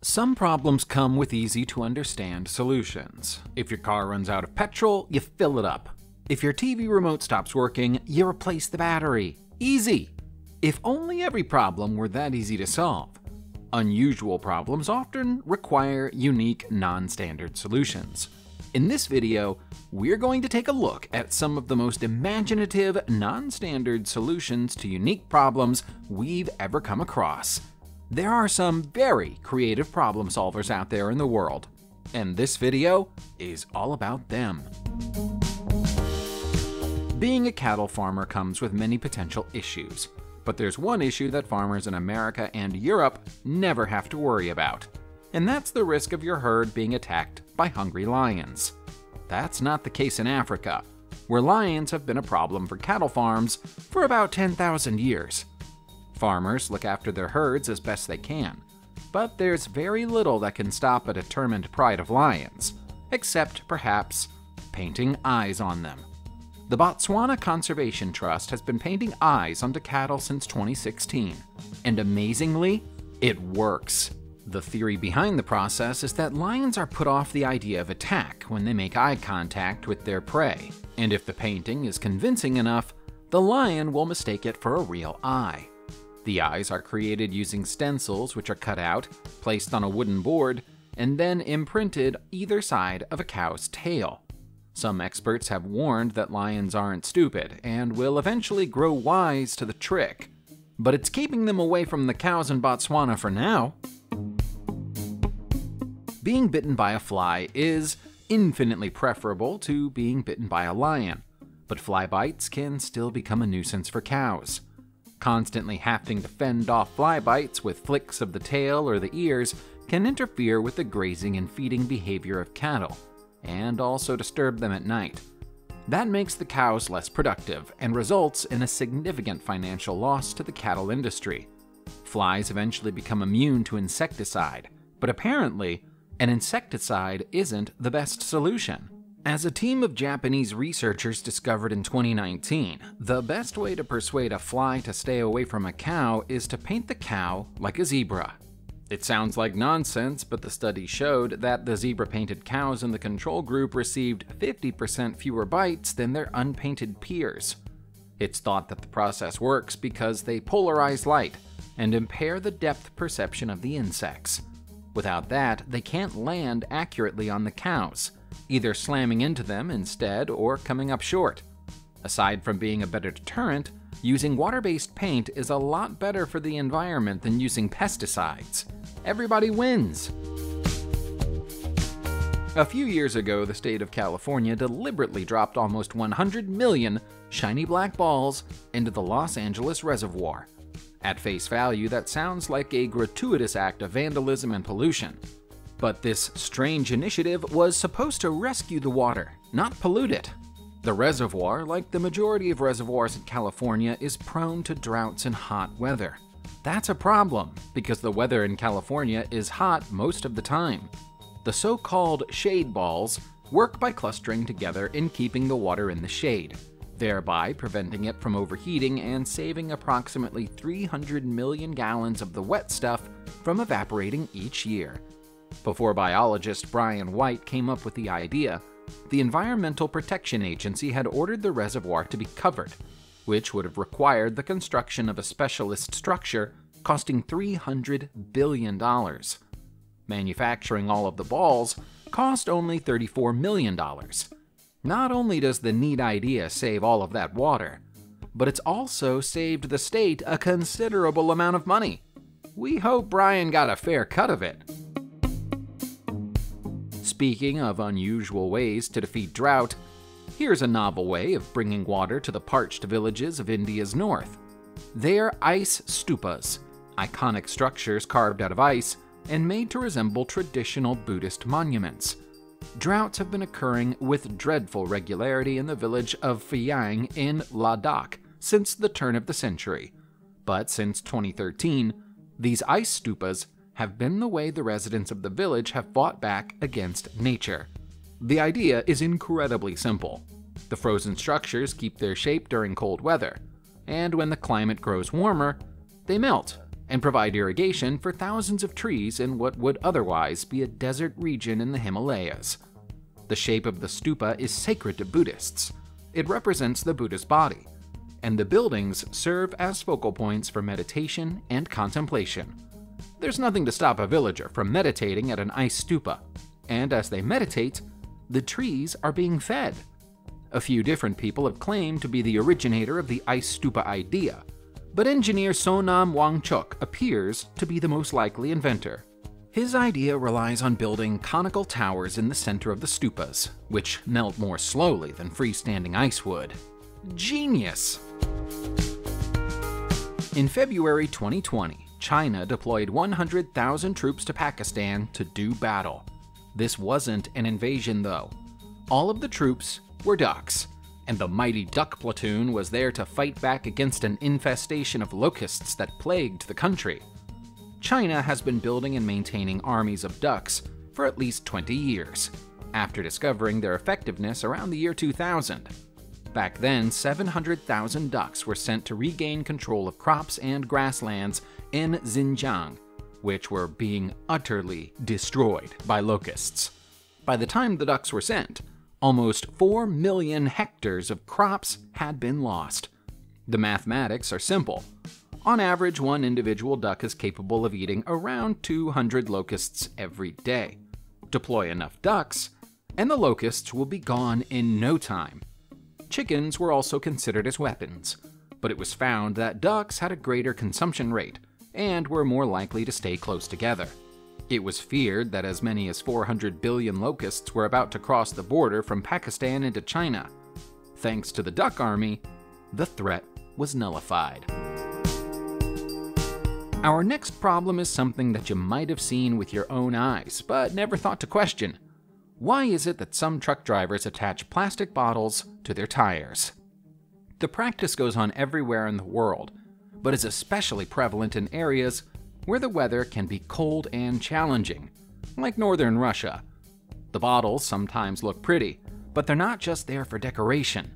Some problems come with easy-to-understand solutions. If your car runs out of petrol, you fill it up. If your TV remote stops working, you replace the battery. Easy! If only every problem were that easy to solve. Unusual problems often require unique, non-standard solutions. In this video, we're going to take a look at some of the most imaginative, non-standard solutions to unique problems we've ever come across. There are some very creative problem solvers out there in the world, and this video is all about them. Being a cattle farmer comes with many potential issues, but there's one issue that farmers in America and Europe never have to worry about, and that's the risk of your herd being attacked by hungry lions. That's not the case in Africa, where lions have been a problem for cattle farms for about 10,000 years. Farmers look after their herds as best they can, but there's very little that can stop a determined pride of lions, except perhaps painting eyes on them. The Botswana Conservation Trust has been painting eyes onto cattle since 2016, and amazingly, it works. The theory behind the process is that lions are put off the idea of attack when they make eye contact with their prey, and if the painting is convincing enough, the lion will mistake it for a real eye. The eyes are created using stencils which are cut out, placed on a wooden board, and then imprinted either side of a cow's tail. Some experts have warned that lions aren't stupid and will eventually grow wise to the trick, but it's keeping them away from the cows in Botswana for now. Being bitten by a fly is infinitely preferable to being bitten by a lion, but fly bites can still become a nuisance for cows. Constantly having to fend off fly bites with flicks of the tail or the ears can interfere with the grazing and feeding behavior of cattle, and also disturb them at night. That makes the cows less productive and results in a significant financial loss to the cattle industry. Flies eventually become immune to insecticide, but apparently, an insecticide isn't the best solution. As a team of Japanese researchers discovered in 2019, the best way to persuade a fly to stay away from a cow is to paint the cow like a zebra. It sounds like nonsense, but the study showed that the zebra-painted cows in the control group received 50% fewer bites than their unpainted peers. It's thought that the process works because they polarize light and impair the depth perception of the insects. Without that, they can't land accurately on the cows, either slamming into them instead or coming up short. Aside from being a better deterrent, using water-based paint is a lot better for the environment than using pesticides. Everybody wins! A few years ago, the state of California deliberately dropped almost 100 million shiny black balls into the Los Angeles Reservoir. At face value, that sounds like a gratuitous act of vandalism and pollution. But this strange initiative was supposed to rescue the water, not pollute it. The reservoir, like the majority of reservoirs in California, is prone to droughts and hot weather. That's a problem, because the weather in California is hot most of the time. The so-called shade balls work by clustering together and keeping the water in the shade, thereby preventing it from overheating and saving approximately 300 million gallons of the wet stuff from evaporating each year. Before biologist Brian White came up with the idea, the Environmental Protection Agency had ordered the reservoir to be covered, which would have required the construction of a specialist structure costing $300 billion. Manufacturing all of the balls cost only $34 million. Not only does the neat idea save all of that water, but it's also saved the state a considerable amount of money. We hope Brian got a fair cut of it. Speaking of unusual ways to defeat drought, here's a novel way of bringing water to the parched villages of India's north. They're ice stupas, iconic structures carved out of ice and made to resemble traditional Buddhist monuments. Droughts have been occurring with dreadful regularity in the village of Phayang in Ladakh since the turn of the century. But since 2013, these ice stupas have been the way the residents of the village have fought back against nature. The idea is incredibly simple. The frozen structures keep their shape during cold weather, and when the climate grows warmer, they melt and provide irrigation for thousands of trees in what would otherwise be a desert region in the Himalayas. The shape of the stupa is sacred to Buddhists. It represents the Buddha's body, and the buildings serve as focal points for meditation and contemplation. There's nothing to stop a villager from meditating at an ice stupa, and as they meditate, the trees are being fed. A few different people have claimed to be the originator of the ice stupa idea, but engineer Sonam Wangchuk appears to be the most likely inventor. His idea relies on building conical towers in the center of the stupas, which melt more slowly than freestanding ice would. Genius! In February 2020, China deployed 100,000 troops to Pakistan to do battle. This wasn't an invasion, though. All of the troops were ducks, and the mighty duck platoon was there to fight back against an infestation of locusts that plagued the country. China has been building and maintaining armies of ducks for at least 20 years, after discovering their effectiveness around the year 2000. Back then, 700,000 ducks were sent to regain control of crops and grasslands in Xinjiang, which were being utterly destroyed by locusts. By the time the ducks were sent, almost 4 million hectares of crops had been lost. The mathematics are simple. On average, one individual duck is capable of eating around 200 locusts every day. Deploy enough ducks, and the locusts will be gone in no time. Chickens were also considered as weapons, but it was found that ducks had a greater consumption rate and were more likely to stay close together. It was feared that as many as 400 billion locusts were about to cross the border from Pakistan into China. Thanks to the duck army, the threat was nullified. Our next problem is something that you might have seen with your own eyes, but never thought to question. Why is it that some truck drivers attach plastic bottles to their tires? The practice goes on everywhere in the world, but is especially prevalent in areas where the weather can be cold and challenging, like northern Russia. The bottles sometimes look pretty, but they're not just there for decoration.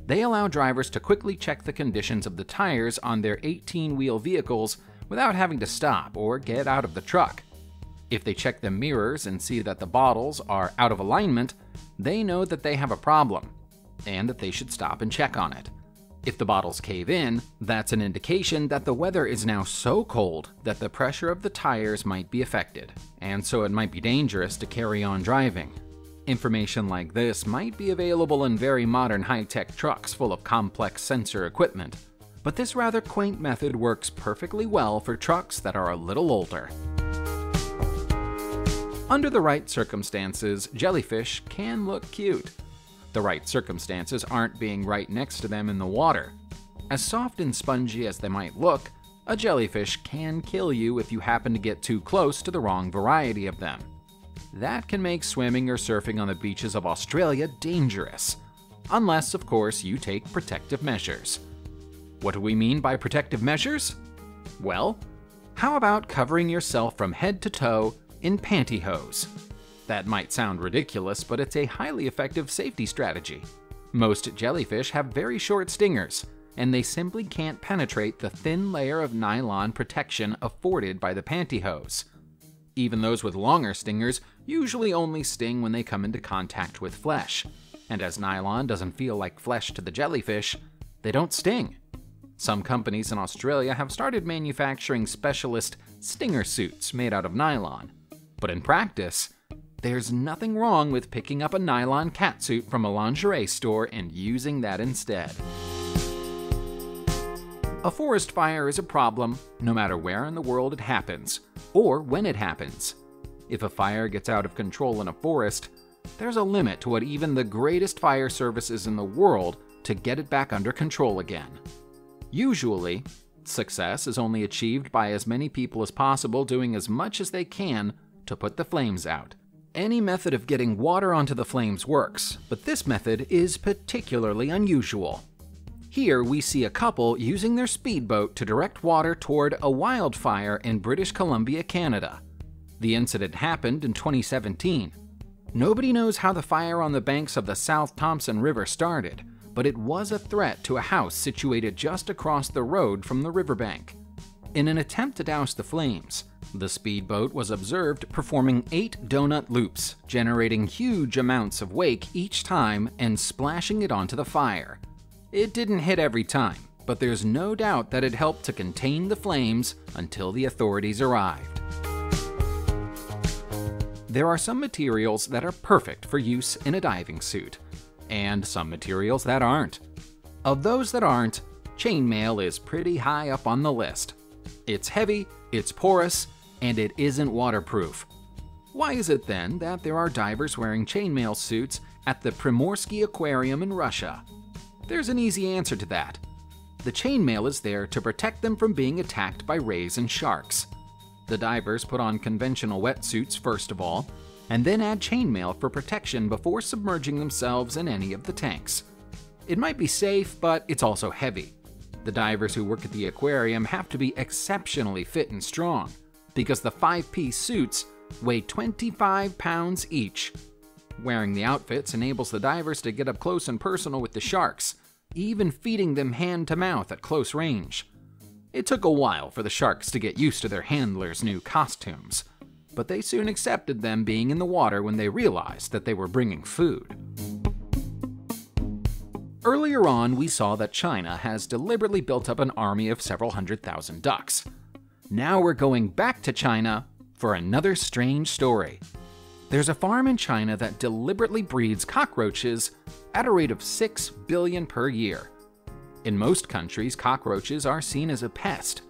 They allow drivers to quickly check the conditions of the tires on their 18-wheel vehicles without having to stop or get out of the truck. If they check the mirrors and see that the bottles are out of alignment, they know that they have a problem, and that they should stop and check on it. If the bottles cave in, that's an indication that the weather is now so cold that the pressure of the tires might be affected, and so it might be dangerous to carry on driving. Information like this might be available in very modern high-tech trucks full of complex sensor equipment, but this rather quaint method works perfectly well for trucks that are a little older. Under the right circumstances, jellyfish can look cute. The right circumstances aren't being right next to them in the water. As soft and spongy as they might look, a jellyfish can kill you if you happen to get too close to the wrong variety of them. That can make swimming or surfing on the beaches of Australia dangerous, unless, of course, you take protective measures. What do we mean by protective measures? Well, how about covering yourself from head to toe in pantyhose? That might sound ridiculous, but it's a highly effective safety strategy. Most jellyfish have very short stingers, and they simply can't penetrate the thin layer of nylon protection afforded by the pantyhose. Even those with longer stingers usually only sting when they come into contact with flesh, and as nylon doesn't feel like flesh to the jellyfish, they don't sting. Some companies in Australia have started manufacturing specialist stinger suits made out of nylon, but in practice, there's nothing wrong with picking up a nylon catsuit from a lingerie store and using that instead. A forest fire is a problem no matter where in the world it happens, or when it happens. If a fire gets out of control in a forest, there's a limit to what even the greatest fire services in the world to get it back under control again. Usually, success is only achieved by as many people as possible doing as much as they can to put the flames out. Any method of getting water onto the flames works, but this method is particularly unusual. Here we see a couple using their speedboat to direct water toward a wildfire in British Columbia, Canada. The incident happened in 2017. Nobody knows how the fire on the banks of the South Thompson River started, but it was a threat to a house situated just across the road from the riverbank. In an attempt to douse the flames, the speedboat was observed performing 8 donut loops, generating huge amounts of wake each time and splashing it onto the fire. It didn't hit every time, but there's no doubt that it helped to contain the flames until the authorities arrived. There are some materials that are perfect for use in a diving suit, and some materials that aren't. Of those that aren't, chainmail is pretty high up on the list. It's heavy, it's porous, and it isn't waterproof. Why is it then that there are divers wearing chainmail suits at the Primorsky Aquarium in Russia? There's an easy answer to that. The chainmail is there to protect them from being attacked by rays and sharks. The divers put on conventional wetsuits first of all, and then add chainmail for protection before submerging themselves in any of the tanks. It might be safe, but it's also heavy. The divers who work at the aquarium have to be exceptionally fit and strong, because the 5-piece suits weigh 25 pounds each. Wearing the outfits enables the divers to get up close and personal with the sharks, even feeding them hand to mouth at close range. It took a while for the sharks to get used to their handlers' new costumes, but they soon accepted them being in the water when they realized that they were bringing food. Earlier on, we saw that China has deliberately built up an army of several 100,000 ducks. Now we're going back to China for another strange story. There's a farm in China that deliberately breeds cockroaches at a rate of 6 billion per year. In most countries, cockroaches are seen as a pest.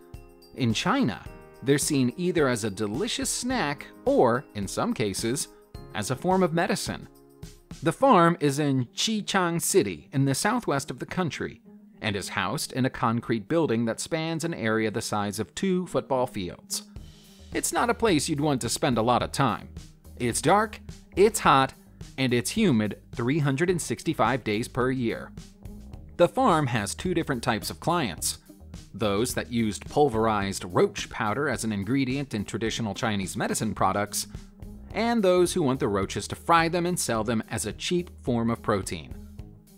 In China, they're seen either as a delicious snack or, in some cases, as a form of medicine. The farm is in Xichang City in the southwest of the country and is housed in a concrete building that spans an area the size of 2 football fields. It's not a place you'd want to spend a lot of time. It's dark, it's hot, and it's humid 365 days per year. The farm has 2 different types of clients. Those that used pulverized roach powder as an ingredient in traditional Chinese medicine products, and those who want the roaches to fry them and sell them as a cheap form of protein.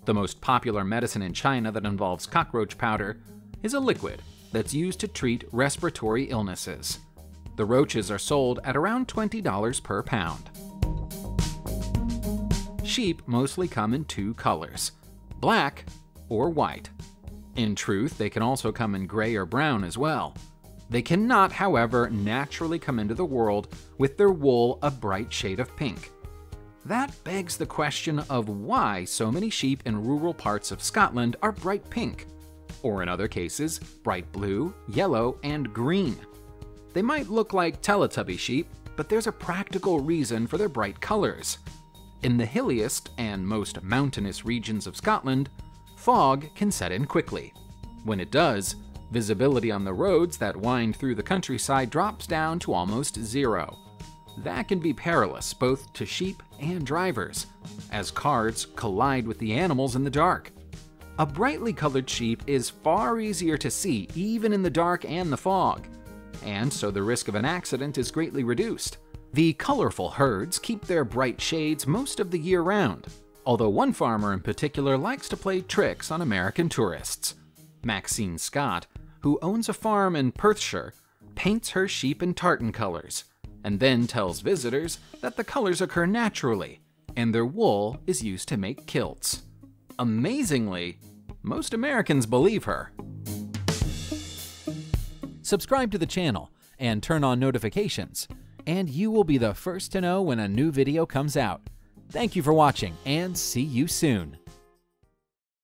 The most popular medicine in China that involves cockroach powder is a liquid that's used to treat respiratory illnesses. The roaches are sold at around $20 per pound. Sheep mostly come in 2 colors, black or white. In truth, they can also come in gray or brown as well. They cannot, however, naturally come into the world with their wool a bright shade of pink. That begs the question of why so many sheep in rural parts of Scotland are bright pink, or in other cases, bright blue, yellow, and green. They might look like Teletubby sheep, but there's a practical reason for their bright colors. In the hilliest and most mountainous regions of Scotland, fog can set in quickly. When it does, visibility on the roads that wind through the countryside drops down to almost zero. That can be perilous both to sheep and drivers, as cars collide with the animals in the dark. A brightly colored sheep is far easier to see even in the dark and the fog, and so the risk of an accident is greatly reduced. The colorful herds keep their bright shades most of the year round, although one farmer in particular likes to play tricks on American tourists. Maxine Scott, who owns a farm in Perthshire, paints her sheep in tartan colors, and then tells visitors that the colors occur naturally, and their wool is used to make kilts. Amazingly, most Americans believe her. Subscribe to the channel and turn on notifications, and you will be the first to know when a new video comes out. Thank you for watching, and see you soon.